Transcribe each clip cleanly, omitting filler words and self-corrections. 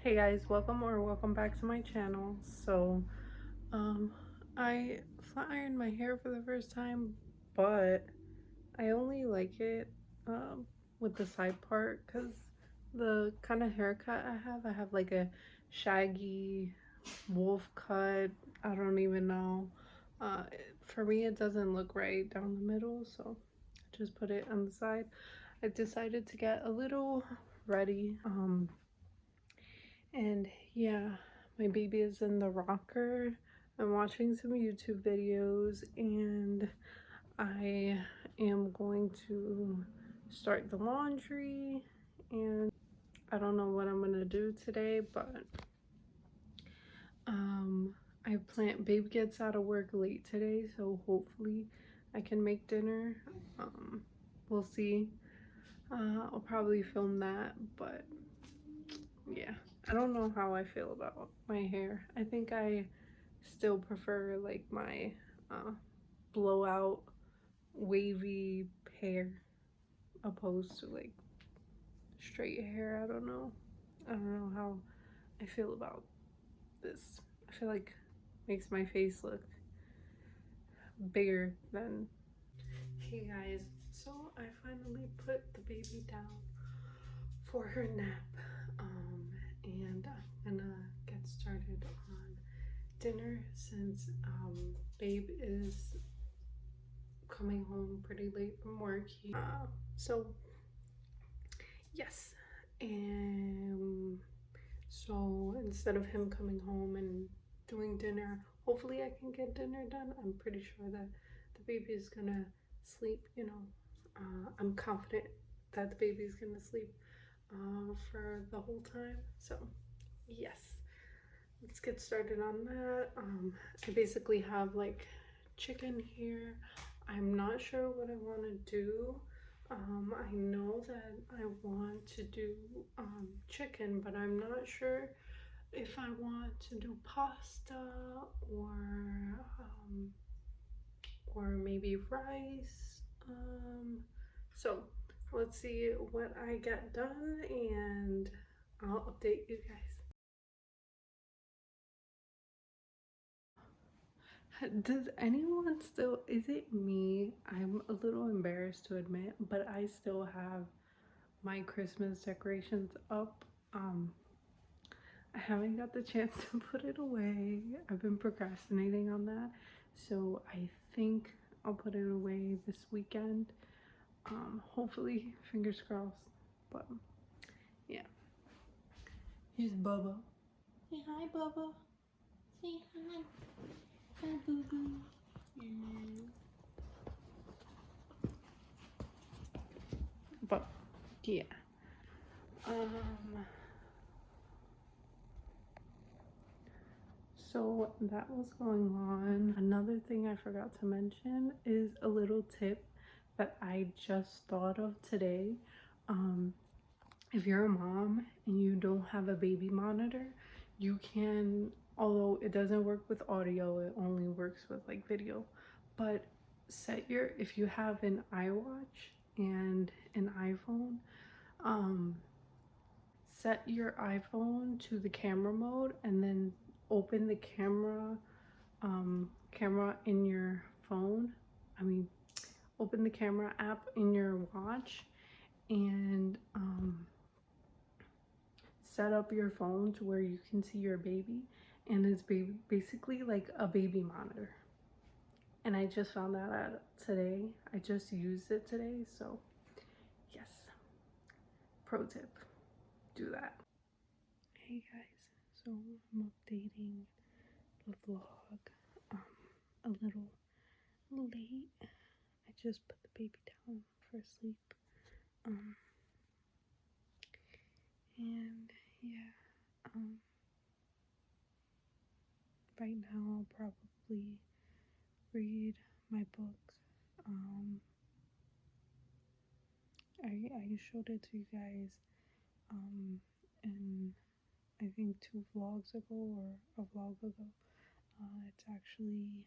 Hey guys, welcome back to my channel. I flat ironed my hair for the first time, but I only like it with the side part because the kind of haircut I have like a shaggy wolf cut. I don't even know. For me, it doesn't look right down the middle, so I just put it on the side. I decided to get a little ready. And yeah, my baby is in the rocker. I'm watching some YouTube videos and I am going to start the laundry, and I don't know what I'm gonna do today, but I plan babe gets out of work late today, so hopefully I can make dinner. We'll see. I'll probably film that, but yeah, I don't know how I feel about my hair. I think I still prefer like my blowout wavy hair opposed to like straight hair. I don't know how I feel about this. I feel like it makes my face look bigger than. Hey guys, so I finally put the baby down for her nap, and I'm gonna get started on dinner since babe is coming home pretty late from work. So yes, and so instead of him coming home and doing dinner, hopefully I can get dinner done. I'm pretty sure that the baby is gonna sleep, I'm confident that the baby is gonna sleep for the whole time. So yes, let's get started on that. I basically have like chicken here. I'm not sure what I want to do. I know that I want to do chicken, but I'm not sure if I want to do pasta or maybe rice. So let's see what I get done and I'll update you guys. Does anyone still, is it me? I'm a little embarrassed to admit, but I still have my Christmas decorations up. I haven't got the chance to put it away. I've been procrastinating on that. So I think I'll put it away this weekend. Hopefully, fingers crossed. But yeah. Here's Bubba. Say hi, Bubba. Say hi. Hi, boo boo. But yeah. So that was going on. Another thing I forgot to mention is a little tip that I just thought of today. If you're a mom and you don't have a baby monitor, you can, although it doesn't work with audio, it only works with like video, but if you have an iWatch and an iPhone, set your iPhone to the camera mode and then open the camera in your phone. Open the camera app in your watch and set up your phone to where you can see your baby, and it's basically like a baby monitor. And I just found that out today. I just used it today, so yes, pro tip, do that. Hey guys, so I'm updating the vlog a little late. I just put the baby down for sleep, and yeah, right now I'll probably read my books. I showed it to you guys in I think 2 vlogs ago or a vlog ago. It's actually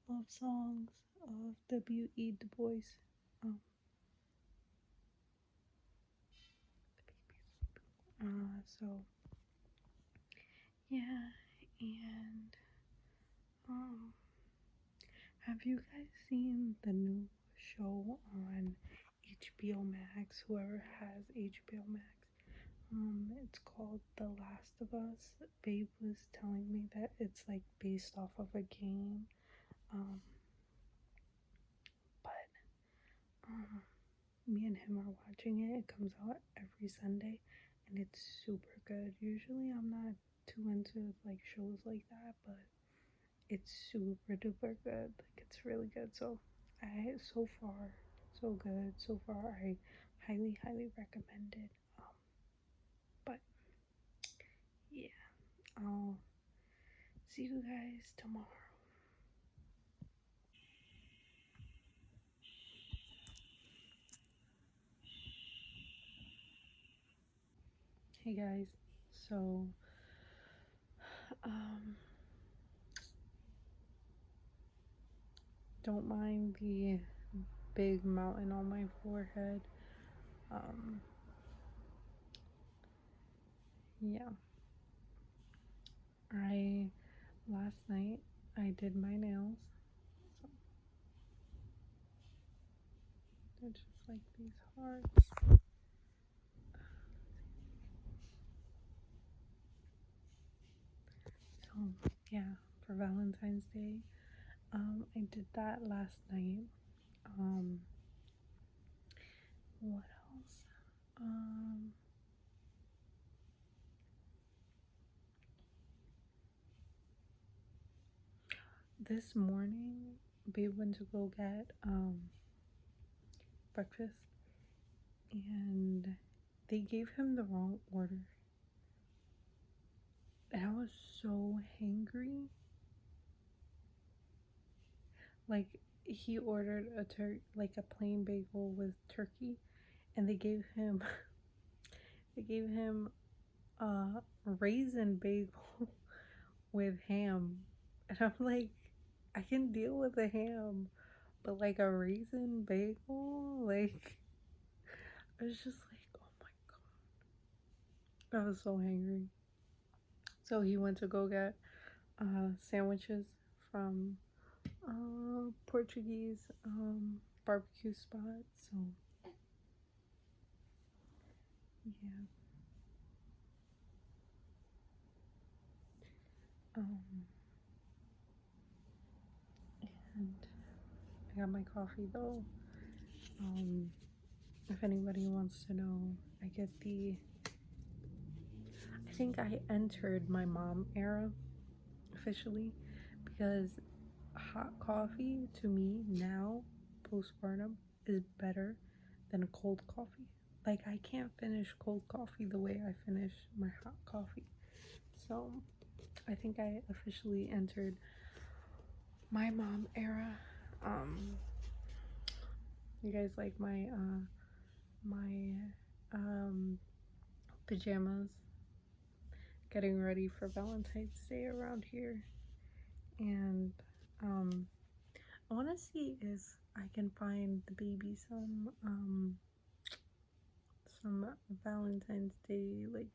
Love Songs of W.E. Du Bois. So Yeah, and have you guys seen the new show on HBO Max? Whoever has HBO Max. It's called The Last of Us. Babe was telling me that it's like based off of a game. But me and him are watching it. It comes out every Sunday and it's super good. Usually I'm not too into like shows like that, but it's super duper good. Like it's really good. So so far so good. So far I highly recommend it. But yeah, I'll see you guys tomorrow. Hey guys, so um don't mind the big mountain on my forehead. Um yeah, I last night I did my nails. So they're just like these hearts. So yeah, for Valentine's Day, I did that last night. Um what else? Um this morning Babe went to go get breakfast and they gave him the wrong order. And I was so hangry. Like he ordered like a plain bagel with turkey, and they gave him a raisin bagel with ham, and I'm like, I can deal with the ham, but like a raisin bagel, like I was just like, oh my god, I was so hangry. So he went to go get sandwiches from Portuguese barbecue spot. So yeah, um, and I got my coffee though. If anybody wants to know, I get I think I entered my mom era officially because hot coffee to me now, postpartum, is better than a cold coffee. Like I can't finish cold coffee the way I finish my hot coffee. So I think I officially entered my mom era. Um, you guys like my pajamas? Getting ready for Valentine's Day around here, and I want to see if I can find the baby some Valentine's Day like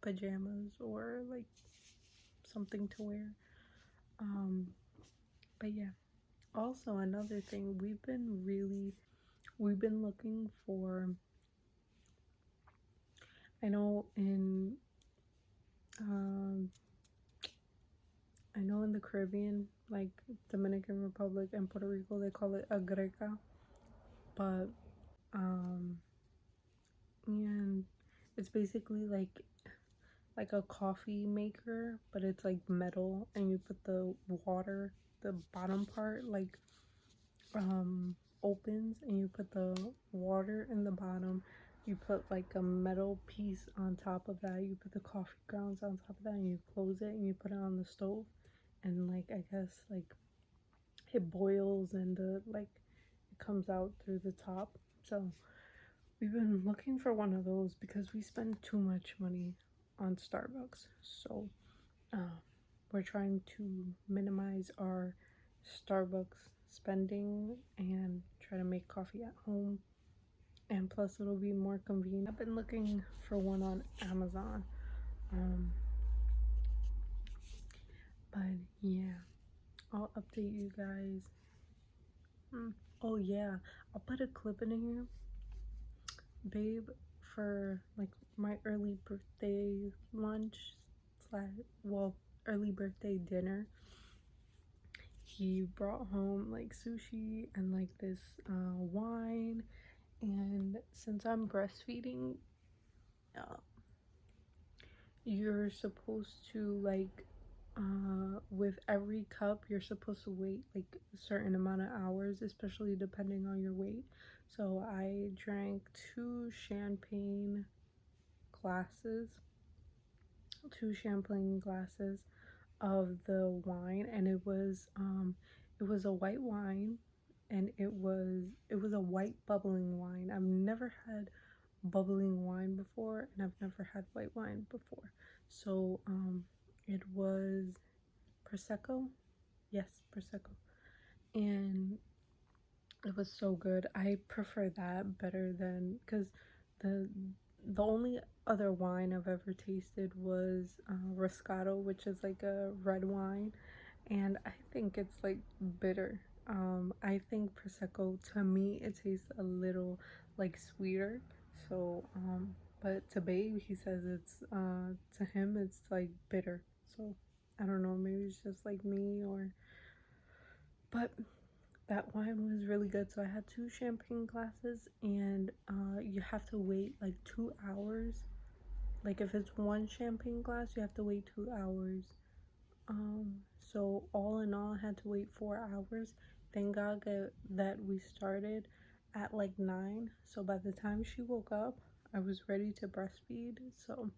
pajamas or like something to wear. Um, but yeah. Also another thing, we've been looking for. I know in um I know in the Caribbean, like Dominican Republic and Puerto Rico, they call it a greca, but um and it's basically like a coffee maker, but it's like metal, and you put the water, the bottom part like opens, and you put the water in the bottom. You put like a metal piece on top of that. You put the coffee grounds on top of that, and you close it, and you put it on the stove, and like I guess like it boils, and the like it comes out through the top. So we've been looking for one of those because we spend too much money on Starbucks. So we're trying to minimize our Starbucks spending and try to make coffee at home. And plus, it'll be more convenient. I've been looking for one on Amazon. But yeah, I'll update you guys. Oh yeah, I'll put a clip in here, babe, for like my early birthday lunch slash, well, early birthday dinner. He brought home like sushi and like this wine, and since I'm breastfeeding, uh, you're supposed to like with every cup you're supposed to wait like a certain amount of hours, especially depending on your weight. So I drank glasses two champagne glasses of the wine, and it was a white wine, and it was a white bubbling wine. I've never had bubbling wine before, and I've never had white wine before. So it was prosecco. Yes, prosecco. And it was so good. I prefer that better than, because the the only other wine I've ever tasted was Roscato, which is like a red wine, and I think it's like bitter. I think prosecco, to me, it tastes a little like sweeter. So but to Babe, he says it's to him it's like bitter. So I don't know, maybe it's just like me, or but that wine was really good. So I had two champagne glasses, and you have to wait like 2 hours. Like if it's one champagne glass, you have to wait 2 hours. So all in all, I had to wait 4 hours. Thank God that we started at like 9. So by the time she woke up, I was ready to breastfeed. So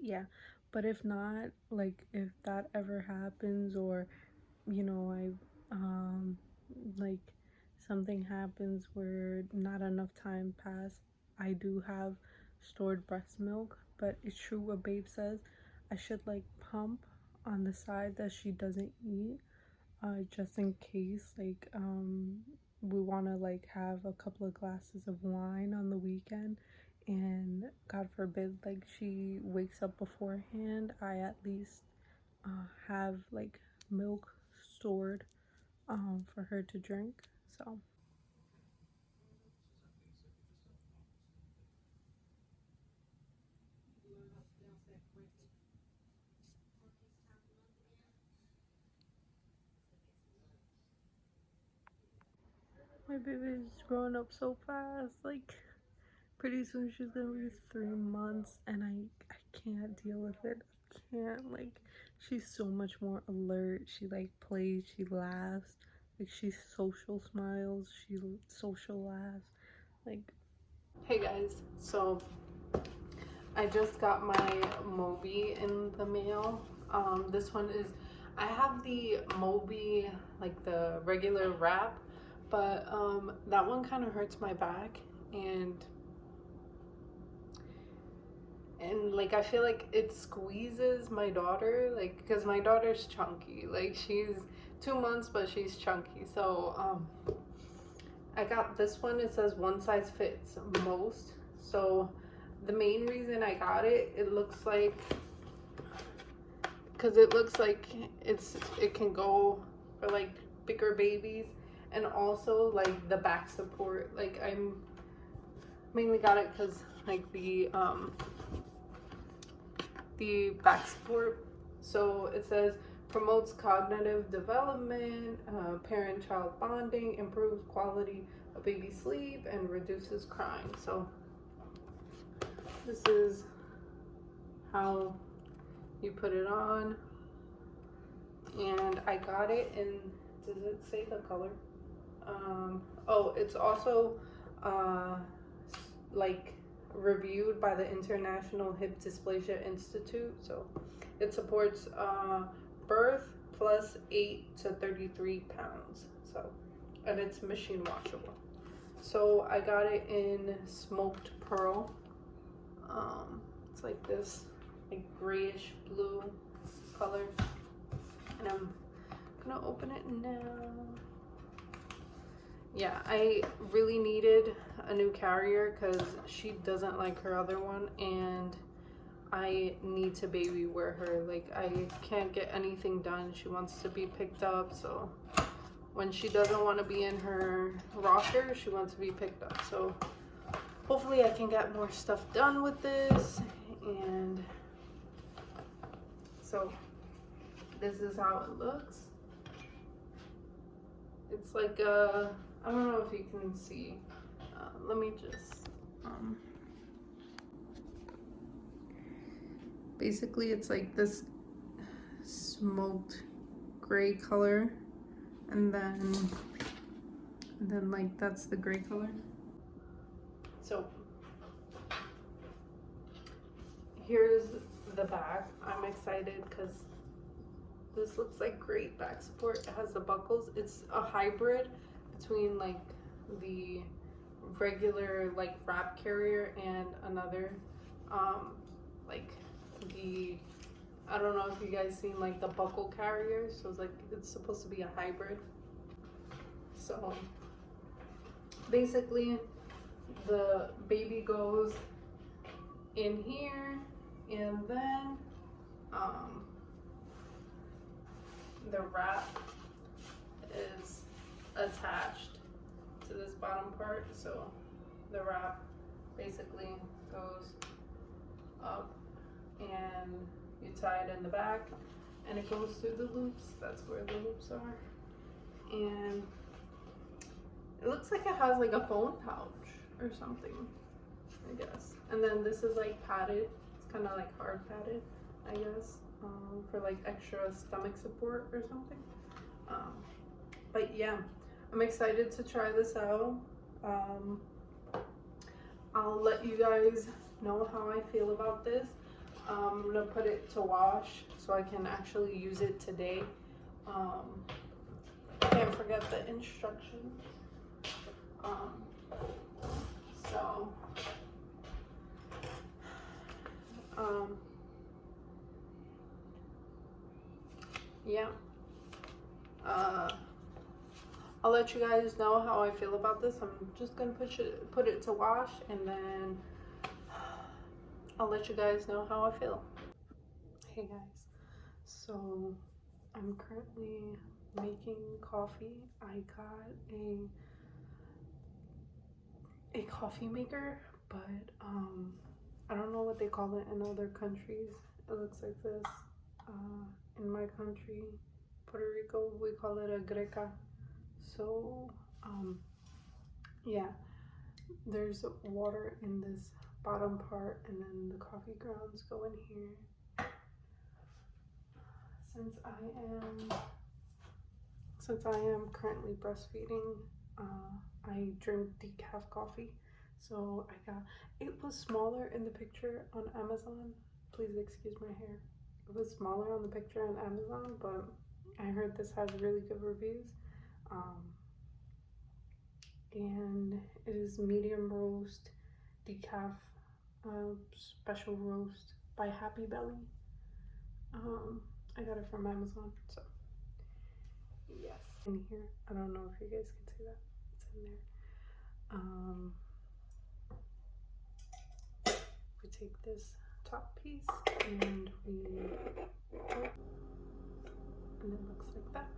yeah, but if not, like if that ever happens, or I like something happens where not enough time passed, I do have stored breast milk. But it's true what Babe says, I should like pump on the side that she doesn't eat, just in case like we want to like have a couple of glasses of wine on the weekend, and God forbid like she wakes up beforehand, I at least have like milk stored for her to drink. So my baby's growing up so fast. Like pretty soon she's gonna be 3 months, and I can't deal with it. I can't. Like she's so much more alert. She like plays, she laughs, like she social smiles, she social laughs. Like, hey guys, so I just got my Moby in the mail. This one is, I have the Moby, like the regular wrap, but that one kind of hurts my back, and like I feel like it squeezes my daughter, like because my daughter's chunky, like she's 2 months but she's chunky. So I got this one. It says one size fits most. So the main reason I got it, it looks like, because it looks like it can go for like bigger babies, and also like the back support. Like I'm mainly got it because like the back support. So it says promotes cognitive development, parent-child bonding, improves quality of baby sleep, and reduces crying. So this is how you put it on, and I got it in, does it say the color? Oh, it's also like reviewed by the International Hip Dysplasia Institute. So it supports birth plus 8 to 33 pounds. So, and it's machine washable. So I got it in smoked pearl. It's like this like grayish blue color, and I'm gonna open it now. Yeah, I really needed a new carrier because she doesn't like her other one, and I need to baby wear her. Like, I can't get anything done. She wants to be picked up, so when she doesn't want to be in her rocker, she wants to be picked up. So hopefully I can get more stuff done with this. And so this is how it looks. It's like I don't know if you can see. Let me just basically it's like this smoked gray color, and then like that's the gray color. So here's the back. I'm excited because this looks like great back support. It has the buckles. It's a hybrid between like the regular like wrap carrier and another like the, I don't know if you guys seen like the buckle carrier, so it's like it's supposed to be a hybrid. So basically the baby goes in here, and then the wrap is attached to this bottom part. So the wrap basically goes up and you tie it in the back, and it goes through the loops. That's where the loops are. And it looks like it has like a phone pouch or something, I guess. And then this is like padded. It's kind of like hard padded, I guess, for like extra stomach support or something. But yeah, I'm excited to try this out. I'll let you guys know how I feel about this. I'm gonna put it to wash so I can actually use it today. Can't forget the instructions. Yeah. I'll let you guys know how I feel about this. I'm just gonna put it to wash, and then I'll let you guys know how I feel. Hey guys, so I'm currently making coffee. I got a coffee maker, but I don't know what they call it in other countries. It looks like this. In my country, Puerto Rico, we call it a greca. So yeah, there's water in this bottom part, and then the coffee grounds go in here. Since I am currently breastfeeding, I drink decaf coffee. So it was smaller in the picture on Amazon. Please excuse my hair. It was smaller on the picture on Amazon, but I heard this has really good reviews. And it is medium roast decaf special roast by Happy Belly. I got it from Amazon, so yes. In here, I don't know if you guys can see that. It's in there. We take this top piece and it looks like that.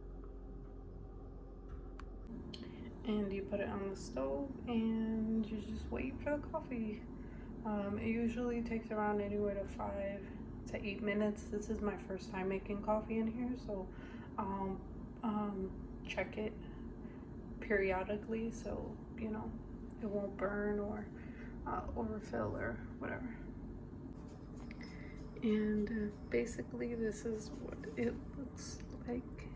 And you put it on the stove and you just wait for the coffee. It usually takes around anywhere to 5 to 8 minutes. This is my first time making coffee in here, so check it periodically so you know it won't burn or overfill or whatever. And basically this is what it looks like.